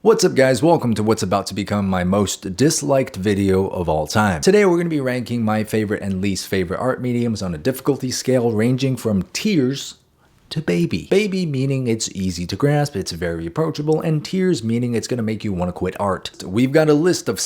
What's up guys, welcome to what's about to become my most disliked video of all time. Today we're going to be ranking my favorite and least favorite art mediums on a difficulty scale ranging from tears to baby. Baby meaning it's easy to grasp, it's very approachable, and tears meaning it's going to make you want to quit art. So we've got a list of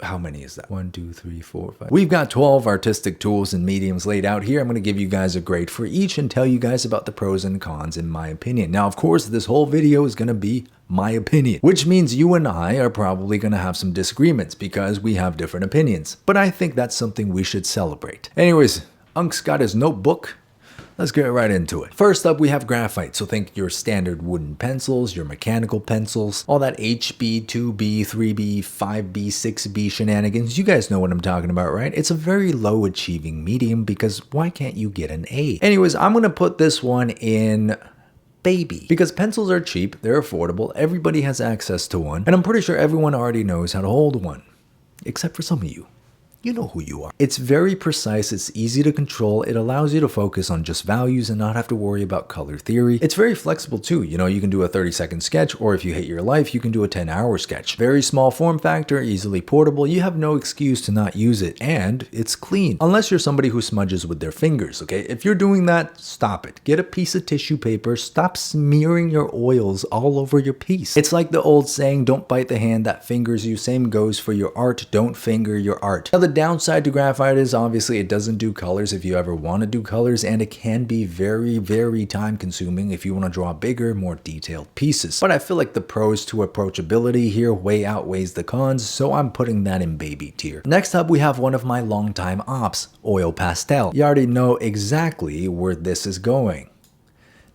how many is that? 1, 2, 3, 4, 5. We've got 12 artistic tools and mediums laid out here. I'm going to give you guys a grade for each and tell you guys about the pros and cons in my opinion. Now, of course, this whole video is going to be my opinion, which means you and I are probably going to have some disagreements because we have different opinions. But I think that's something we should celebrate. Anyways, Unk's got his notebook. Let's get right into it. First up, we have graphite. So think your standard wooden pencils, your mechanical pencils, all that HB, 2B, 3B, 5B, 6B shenanigans. You guys know what I'm talking about, right? It's a very low achieving medium because why can't you get an A? Anyways, I'm going to put this one in baby because pencils are cheap, they're affordable, everybody has access to one, and I'm pretty sure everyone already knows how to hold one, except for some of you. You know who you are. It's very precise, it's easy to control, it allows you to focus on just values and not have to worry about color theory. It's very flexible too, you know, you can do a 30-second sketch, or if you hate your life, you can do a 10-hour sketch. Very small form factor, easily portable, you have no excuse to not use it, and it's clean. Unless you're somebody who smudges with their fingers, okay? If you're doing that, stop it. Get a piece of tissue paper, stop smearing your oils all over your piece. It's like the old saying, don't bite the hand that fingers you. Same goes for your art, don't finger your art. Now, the downside to graphite is obviously it doesn't do colors if you ever want to do colors, and it can be very time consuming if you want to draw bigger, more detailed pieces. But I feel like the pros to approachability here way outweighs the cons, so I'm putting that in baby tier. Next up, we have one of my longtime ops, oil pastel. You already know exactly where this is going.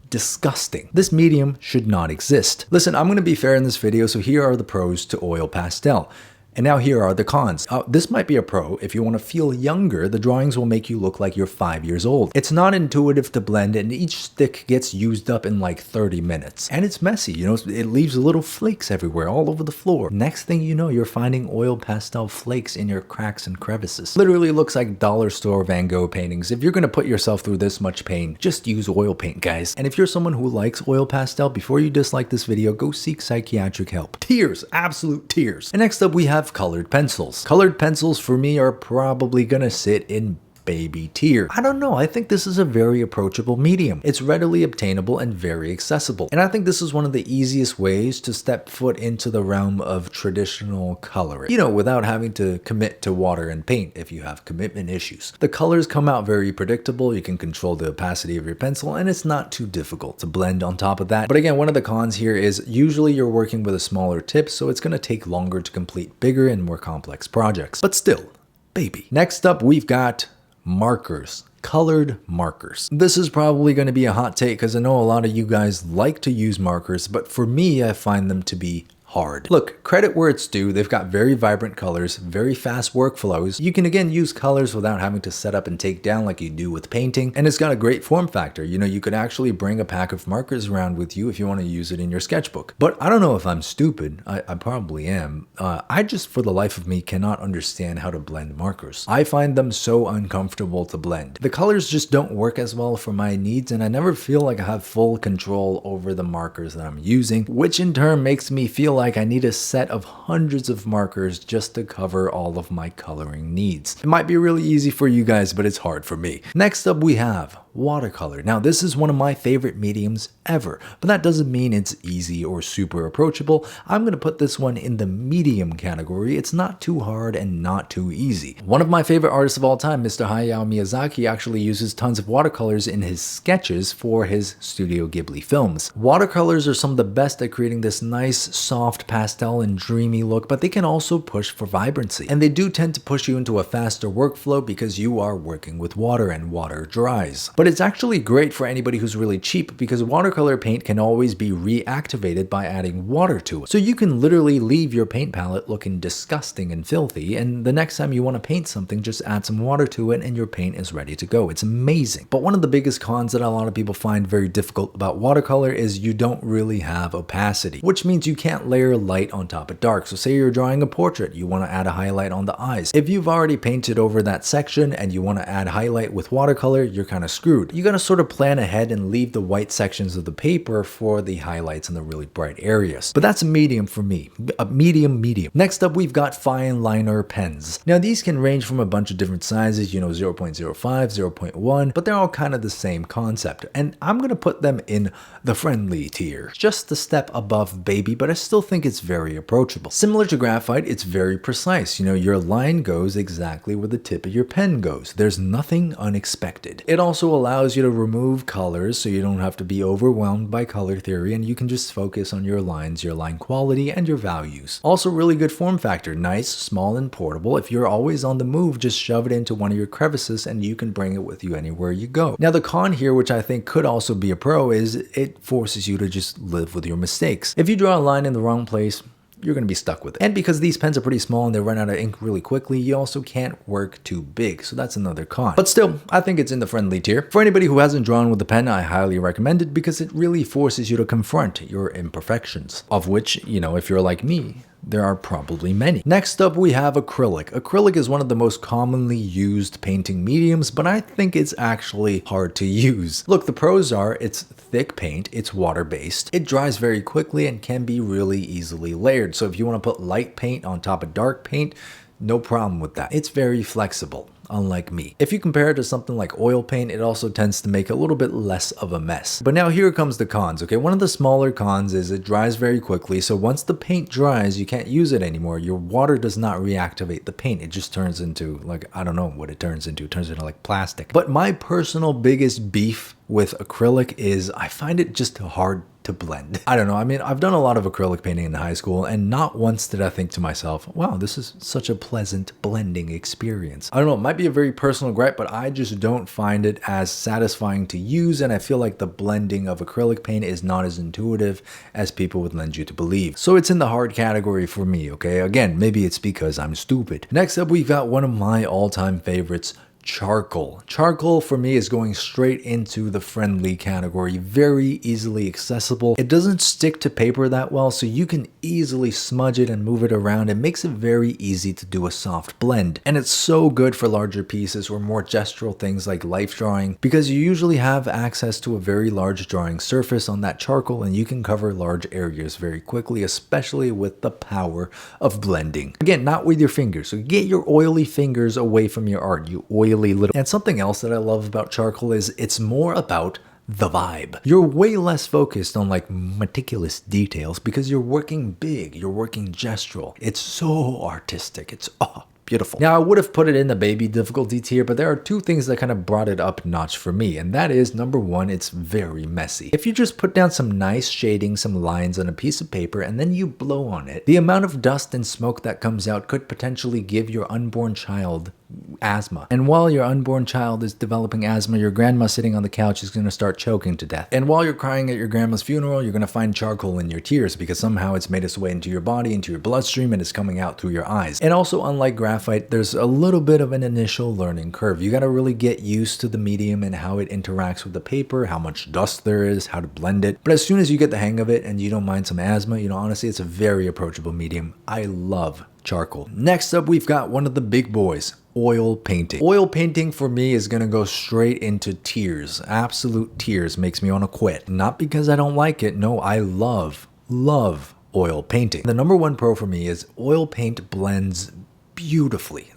Disgusting. This medium should not exist. Listen, I'm going to be fair in this video, so here are the pros to oil pastel. And now here are the cons. This might be a pro. If you want to feel younger, the drawings will make you look like you're 5 years old. It's not intuitive to blend, and each stick gets used up in like 30 minutes. And it's messy, you know, it leaves little flakes everywhere, all over the floor. Next thing you know, you're finding oil pastel flakes in your cracks and crevices. Literally looks like dollar store Van Gogh paintings. If you're going to put yourself through this much pain, just use oil paint, guys. And if you're someone who likes oil pastel, before you dislike this video, go seek psychiatric help. Tears, absolute tears. And next up, we have colored pencils. Colored pencils for me are probably gonna sit in baby tier. I don't know, I think this is a very approachable medium. It's readily obtainable and very accessible. And I think this is one of the easiest ways to step foot into the realm of traditional coloring. You know, without having to commit to water and paint if you have commitment issues. The colors come out very predictable, you can control the opacity of your pencil, and it's not too difficult to blend on top of that. But again, one of the cons here is usually you're working with a smaller tip, so it's gonna take longer to complete bigger and more complex projects. But still, baby. Next up, we've got markers. Colored markers. This is probably going to be a hot take because I know a lot of you guys like to use markers, but for me, I find them to be hard. Look, credit where it's due. They've got very vibrant colors, very fast workflows. You can again use colors without having to set up and take down like you do with painting. And it's got a great form factor. You know, you could actually bring a pack of markers around with you if you want to use it in your sketchbook. But I don't know if I'm stupid. I probably am. I just for the life of me cannot understand how to blend markers. I find them so uncomfortable to blend. The colors just don't work as well for my needs, and I never feel like I have full control over the markers that I'm using, which in turn makes me feel like I need a set of hundreds of markers just to cover all of my coloring needs. It might be really easy for you guys, but it's hard for me. Next up, we have watercolor. Now, this is one of my favorite mediums ever, but that doesn't mean it's easy or super approachable. I'm going to put this one in the medium category. It's not too hard and not too easy. One of my favorite artists of all time, Mr. Hayao Miyazaki, actually uses tons of watercolors in his sketches for his Studio Ghibli films. Watercolors are some of the best at creating this nice, soft pastel and dreamy look, but they can also push for vibrancy. And they do tend to push you into a faster workflow because you are working with water and water dries. But it's actually great for anybody who's really cheap because watercolor paint can always be reactivated by adding water to it. So you can literally leave your paint palette looking disgusting and filthy, and the next time you want to paint something, just add some water to it and your paint is ready to go. It's amazing. But one of the biggest cons that a lot of people find very difficult about watercolor is you don't really have opacity, which means you can't layer layer light on top of dark. So say you're drawing a portrait, you want to add a highlight on the eyes. If you've already painted over that section and you want to add highlight with watercolor, you're kind of screwed. You got to sort of plan ahead and leave the white sections of the paper for the highlights and the really bright areas. But that's a medium for me, a medium. Next up, we've got fine liner pens. Now these can range from a bunch of different sizes, 0.05, 0.1, but they're all kind of the same concept. And I'm going to put them in the friendly tier, just a step above baby, but I still think it's very approachable. Similar to graphite, it's very precise. Your line goes exactly where the tip of your pen goes. There's nothing unexpected. It also allows you to remove colors so you don't have to be overwhelmed by color theory, and you can just focus on your lines, your line quality, and your values. Also really good form factor, nice, small, and portable. If you're always on the move, just shove it into one of your crevices and you can bring it with you anywhere you go. Now the con here, which I think could also be a pro, is it forces you to just live with your mistakes. If you draw a line in the wrong place, you're going to be stuck with it. And because these pens are pretty small and they run out of ink really quickly, you also can't work too big. So that's another con. But still, I think it's in the friendly tier. For anybody who hasn't drawn with a pen, I highly recommend it because it really forces you to confront your imperfections, of which, if you're like me, there are probably many. Next up, we have acrylic. Acrylic is one of the most commonly used painting mediums, but I think it's actually hard to use. Look, the pros are it's thick paint, it's water-based, it dries very quickly and can be really easily layered. So if you want to put light paint on top of dark paint, no problem with that. It's very flexible, unlike me. If you compare it to something like oil paint, it also tends to make a little bit less of a mess. But now here comes the cons, okay? One of the smaller cons is it dries very quickly, so once the paint dries, you can't use it anymore. Your water does not reactivate the paint. It just turns into, I don't know what it turns into. It turns into like plastic. But my personal biggest beef with acrylic is I find it just hard to blend. I don't know. I mean, I've done a lot of acrylic painting in high school, and not once did I think to myself, wow, this is such a pleasant blending experience. I don't know. It might be a very personal gripe, but I just don't find it as satisfying to use, and I feel like the blending of acrylic paint is not as intuitive as people would lend you to believe. So it's in the hard category for me, okay? Again, maybe it's because I'm stupid. Next up, we've got one of my all-time favorites, charcoal. Charcoal for me is going straight into the friendly category, very easily accessible. It doesn't stick to paper that well, so you can easily smudge it and move it around. It makes it very easy to do a soft blend. And it's so good for larger pieces or more gestural things like life drawing, because you usually have access to a very large drawing surface on that charcoal and you can cover large areas very quickly, especially with the power of blending. Again, not with your fingers. So get your oily fingers away from your art, you oily little. And something else that I love about charcoal is it's more about the vibe. You're way less focused on meticulous details because you're working big, you're working gestural. It's so artistic. It's beautiful. Now, I would have put it in the baby difficulty tier, but there are two things that kind of brought it up notch for me, and that is, number one, it's very messy. If you just put down some nice shading, some lines on a piece of paper, and then you blow on it, the amount of dust and smoke that comes out could potentially give your unborn child asthma. And while your unborn child is developing asthma, your grandma sitting on the couch is going to start choking to death. And while you're crying at your grandma's funeral, you're going to find charcoal in your tears because somehow it's made its way into your body, into your bloodstream, and it's coming out through your eyes. And also, unlike graphite, there's a little bit of an initial learning curve. You got to really get used to the medium and how it interacts with the paper, how much dust there is, how to blend it. But as soon as you get the hang of it and you don't mind some asthma, honestly, it's a very approachable medium. I love charcoal. Next up, we've got one of the big boys, oil painting. Oil painting for me is going to go straight into tears. Absolute tears. Makes me want to quit. Not because I don't like it. No, I love oil painting. The number one pro for me is oil paint blends beautifully,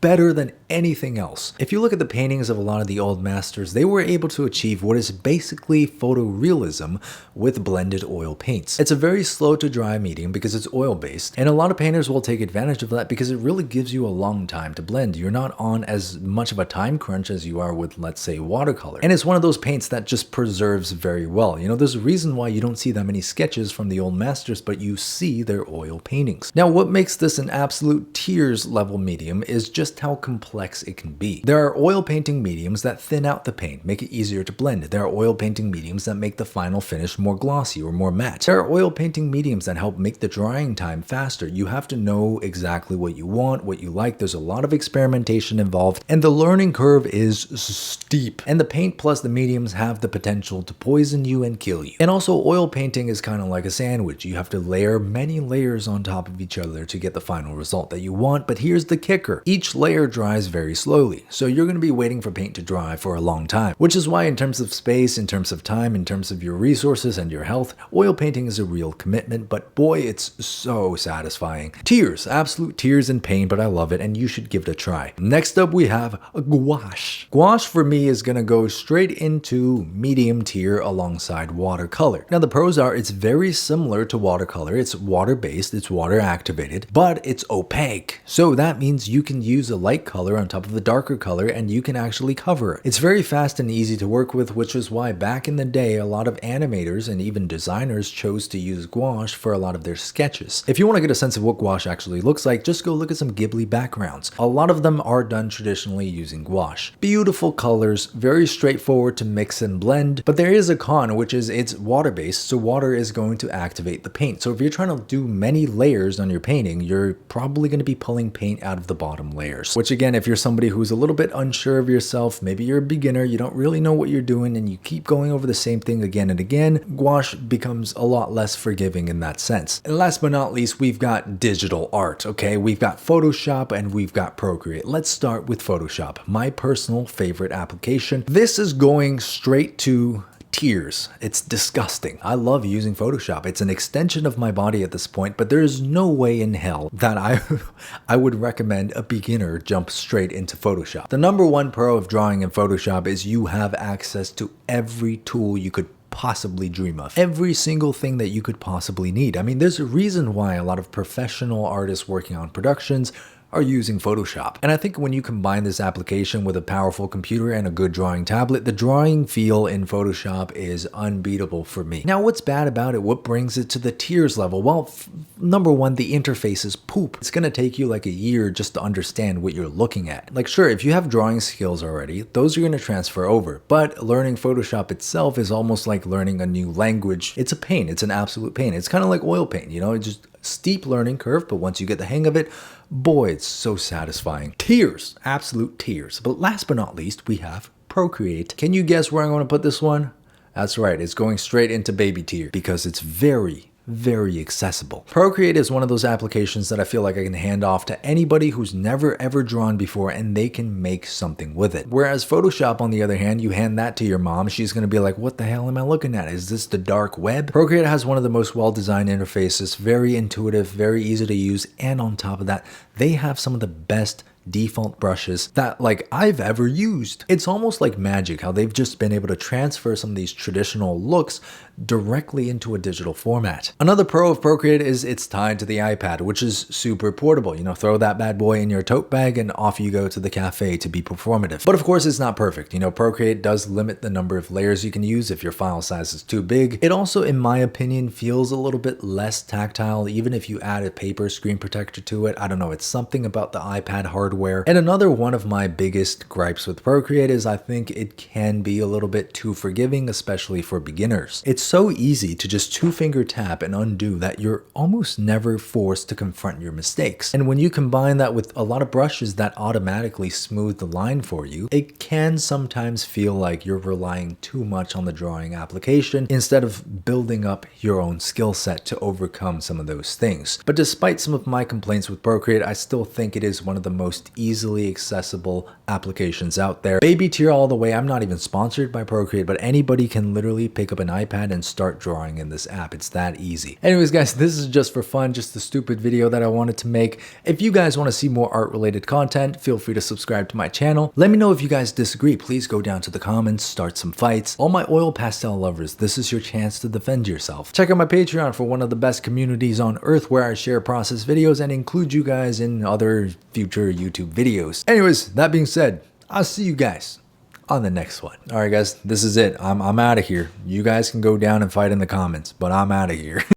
better than anything else. If you look at the paintings of a lot of the old masters, they were able to achieve what is basically photorealism with blended oil paints. It's a very slow to dry medium because it's oil based, and a lot of painters will take advantage of that because it really gives you a long time to blend. You're not on as much of a time crunch as you are with, let's say, watercolor. And it's one of those paints that just preserves very well. There's a reason why you don't see that many sketches from the old masters, but you see their oil paintings. Now, what makes this an absolute tears level medium is just how complex complex it can be. There are oil painting mediums that thin out the paint, make it easier to blend. There are oil painting mediums that make the final finish more glossy or more matte. There are oil painting mediums that help make the drying time faster. You have to know exactly what you want, what you like. There's a lot of experimentation involved, and the learning curve is steep. And the paint plus the mediums have the potential to poison you and kill you. And also, oil painting is kind of like a sandwich. You have to layer many layers on top of each other to get the final result that you want. But here's the kicker. Each layer dries very slowly. So you're going to be waiting for paint to dry for a long time, which is why in terms of space, in terms of time, in terms of your resources and your health, oil painting is a real commitment, but boy, it's so satisfying. Tears, absolute tears in pain, but I love it and you should give it a try. Next up, we have gouache. Gouache for me is going to go straight into medium tier alongside watercolor. Now the pros are it's very similar to watercolor. It's water-based, it's water-activated, but it's opaque. So that means you can use a light color on top of a darker color and you can actually cover it. It's very fast and easy to work with, which is why back in the day, a lot of animators and even designers chose to use gouache for a lot of their sketches. If you want to get a sense of what gouache actually looks like, just go look at some Ghibli backgrounds. A lot of them are done traditionally using gouache. Beautiful colors, very straightforward to mix and blend, but there is a con, which is it's water-based, so water is going to activate the paint. So if you're trying to do many layers on your painting, you're probably going to be pulling paint out of the bottom layers. Which again, if you're somebody who's a little bit unsure of yourself, maybe you're a beginner, you don't really know what you're doing, and you keep going over the same thing again and again, gouache becomes a lot less forgiving in that sense. And last but not least, we've got digital art, okay? We've got Photoshop and we've got Procreate. Let's start with Photoshop, my personal favorite application. This is going straight to tears. It's disgusting. I love using Photoshop. It's an extension of my body at this point, but there's no way in hell that I would recommend a beginner jump straight into Photoshop. The number one pro of drawing in Photoshop is you have access to every tool you could possibly dream of. Every single thing that you could possibly need. I mean, there's a reason why a lot of professional artists working on productions are using Photoshop. And I think when you combine this application with a powerful computer and a good drawing tablet, the drawing feel in Photoshop is unbeatable for me. Now, what's bad about it? What brings it to the tears level? Well, number one, the interface is poop. It's gonna take you like a year just to understand what you're looking at. Like, sure, if you have drawing skills already, those are gonna transfer over, but learning Photoshop itself is almost like learning a new language. It's a pain. It's an absolute pain. It's kind of like oil paint, you know, it's just steep learning curve, but once you get the hang of it, boy, it's so satisfying. Tears, absolute tears. But last but not least, we have Procreate. Can you guess where I'm going to put this one? That's right, it's going straight into baby tier because it's very accessible. Procreate is one of those applications that I feel like I can hand off to anybody who's never ever drawn before and they can make something with it. Whereas Photoshop, on the other hand, you hand that to your mom, she's going to be like, what the hell am I looking at? Is this the dark web? Procreate has one of the most well-designed interfaces, very intuitive, very easy to use, and on top of that, they have some of the best default brushes that like I've ever used. It's almost like magic how they've just been able to transfer some of these traditional looks directly into a digital format. Another pro of Procreate is it's tied to the iPad, which is super portable. You know, throw that bad boy in your tote bag and off you go to the cafe to be performative. But of course, it's not perfect. You know, Procreate does limit the number of layers you can use if your file size is too big. It also, in my opinion, feels a little bit less tactile, even if you add a paper screen protector to it. I don't know, it's something about the iPad hardware. And another one of my biggest gripes with Procreate is I think it can be a little bit too forgiving, especially for beginners. It's so easy to just two-finger tap and undo that you're almost never forced to confront your mistakes. And when you combine that with a lot of brushes that automatically smooth the line for you, it can sometimes feel like you're relying too much on the drawing application instead of building up your own skill set to overcome some of those things. But despite some of my complaints with Procreate, I still think it is one of the most easily accessible applications out there. Baby tier all the way. I'm not even sponsored by Procreate, but anybody can literally pick up an iPad and start drawing in this app. It's that easy. Anyways, guys, this is just for fun, just a stupid video that I wanted to make. If you guys want to see more art related content, feel free to subscribe to my channel. Let me know if you guys disagree. Please go down to the comments, start some fights. All my oil pastel lovers, this is your chance to defend yourself. Check out my Patreon for one of the best communities on earth where I share process videos and include you guys in other future YouTube videos. Anyways, that being said, I'll see you guys on the next one. All right, guys, this is it. I'm out of here. You guys can go down and fight in the comments, but I'm out of here.